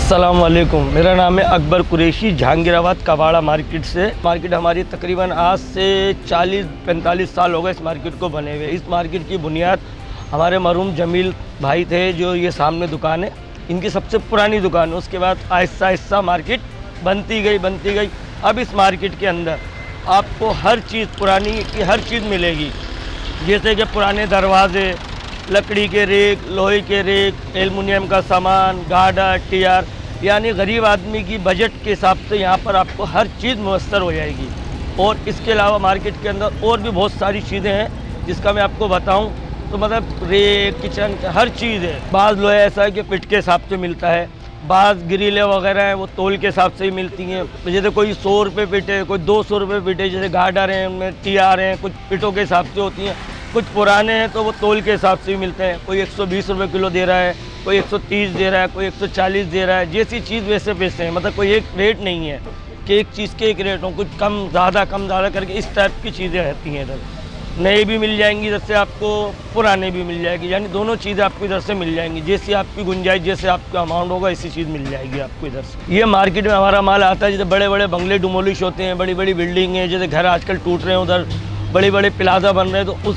अस्सलाम वालेकुम। मेरा नाम है अकबर कुरैशी, जहांगीराबाद कबाड़ा मार्केट से। मार्केट हमारी तकरीबन आज से 40-45 साल हो गए इस मार्केट को बने हुए। इस मार्केट की बुनियाद हमारे मरहूम जमील भाई थे, जो ये सामने दुकान है, इनकी सबसे पुरानी दुकान है। उसके बाद आहिस्ता आहिस्ता मार्केट बनती गई। अब इस मार्केट के अंदर आपको हर चीज़ पुरानी की हर चीज़ मिलेगी, जैसे कि पुराने दरवाजे, लकड़ी के रेक, लोहे के रेक, एल्युमिनियम का सामान, गार्डर, टीआर, यानी गरीब आदमी की बजट के हिसाब से यहाँ पर आपको हर चीज़ मुयस्सर हो जाएगी। और इसके अलावा मार्केट के अंदर और भी बहुत सारी चीज़ें हैं जिसका मैं आपको बताऊं तो मतलब रेक, किचन, हर चीज़ है। बाज़ लोहे ऐसा है कि फिट के हिसाब से मिलता है, बाज़ ग्रिलें वगैरह हैं वो तोल के हिसाब से ही मिलती हैं। जैसे कोई 100 रुपये फिट है, कोई 200 रुपये फिट है। जैसे गार्डर हैं, उनमें टीआर हैं, कुछ फिटों के हिसाब से होती हैं, कुछ पुराने हैं तो वो तोल के हिसाब से ही मिलते हैं। कोई 120 रुपये किलो दे रहा है, कोई 130 दे रहा है, कोई 140 दे रहा है। जैसी चीज़ वैसे पैसे हैं, मतलब कोई एक रेट नहीं है कि एक चीज़ के एक रेट हो। कुछ कम ज़्यादा करके इस टाइप की चीज़ें रहती हैं। इधर नए भी मिल जाएंगी इधर से आपको, पुराने भी मिल जाएगी, यानी दोनों चीज़ें आपको इधर से मिल जाएंगी। जैसी आपकी गुंजाइश, जैसे आपका अमाउंट होगा, ऐसी चीज़ मिल जाएगी आपको इधर से। ये मार्केट में हमारा माल आता है, जैसे बड़े बड़े बंगले डिमोलिश होते हैं, बड़ी बड़ी बिल्डिंग है, जैसे घर आजकल टूट रहे हैं, उधर बड़े बड़े प्लाजा बन रहे हैं, तो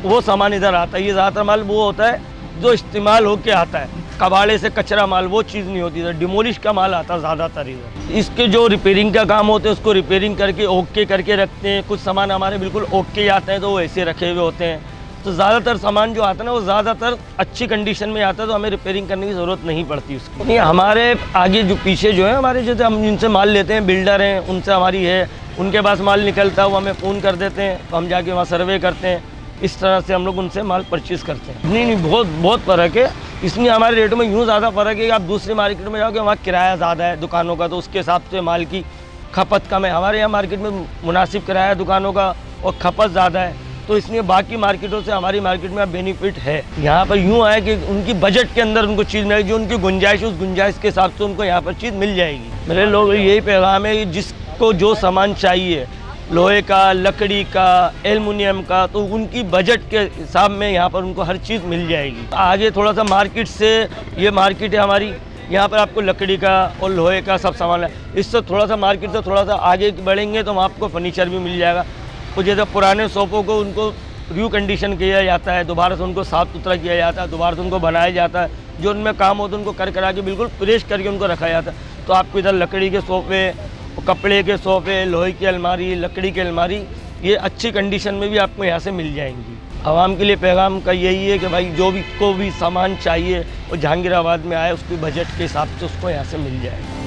वो सामान इधर आता है। ये ज़्यादातर माल वो होता है जो इस्तेमाल होके आता है, कबाड़े से कचरा माल, वो चीज़ नहीं होती इधर। डिमोलिश का माल आता है ज़्यादातर इधर। इसके जो रिपेयरिंग का काम होता है उसको रिपेयरिंग करके ओके करके रखते हैं। कुछ सामान हमारे बिल्कुल ओके ही आते हैं तो वो ऐसे रखे हुए होते हैं। तो ज़्यादातर सामान जो आता है ना वो ज़्यादातर अच्छी कंडीशन में आता है, तो हमें रिपेयरिंग करने की ज़रूरत नहीं पड़ती उसकी। नहीं, हमारे आगे जो पीछे जो है हमारे, जैसे हम जिनसे माल लेते हैं, बिल्डर हैं, उनसे हमारी है, उनके पास माल निकलता है, वो हमें फ़ोन कर देते हैं, तो हम जाके वहाँ सर्वे करते हैं। इस तरह से हम लोग उनसे माल परचेज़ करते हैं। नहीं, बहुत फ़र्क है। इसमें हमारे रेटों में यूँ ज़्यादा फ़र्क है कि आप दूसरी मार्केट में जाओगे, वहाँ किराया ज़्यादा है दुकानों का, तो उसके हिसाब से माल की खपत कम है। हमारे यहाँ मार्केट में मुनासिब किराया है दुकानों का और खपत ज़्यादा है, तो इसलिए बाकी मार्केटों से हमारी मार्केट में बेनिफिट है। यहाँ पर यूँ है कि उनकी बजट के अंदर उनको चीज़ मिलेगी, जो उनकी गुंजाइश, उस गुंजाइश के हिसाब से उनको यहाँ पर चीज़ मिल जाएगी। मेरे लोग यही पैगाम है कि जिसको जो सामान चाहिए, लोहे का, लकड़ी का, एल्युमिनियम का, तो उनकी बजट के हिसाब में यहाँ पर उनको हर चीज़ मिल जाएगी। आगे थोड़ा सा मार्केट से, ये मार्केट है हमारी, यहाँ पर आपको लकड़ी का और लोहे का सब सामान है। इससे थोड़ा सा मार्केट से थोड़ा सा आगे बढ़ेंगे तो वहाँ आपको फर्नीचर भी मिल जाएगा। तो जैसे पुराने सोफ़ों को उनको रिकंडीशन किया जाता है, दोबारा से उनको साफ़ सुथरा किया जाता है, दोबारा से उनको बनाया जाता है, जो उनमें काम होता है उनको करा के बिल्कुल फ्रेश करके उनको रखा जाता है। तो आपको इधर लकड़ी के सोफ़े, कपड़े के सोफ़े, लोहे की अलमारी, लकड़ी की अलमारी, ये अच्छी कंडीशन में भी आपको यहाँ से मिल जाएंगी। आवाम के लिए पैगाम का यही है कि भाई जो भी को भी सामान चाहिए वो जहांगीराबाद में आए, उसकी बजट के हिसाब से उसको यहाँ से मिल जाएगा।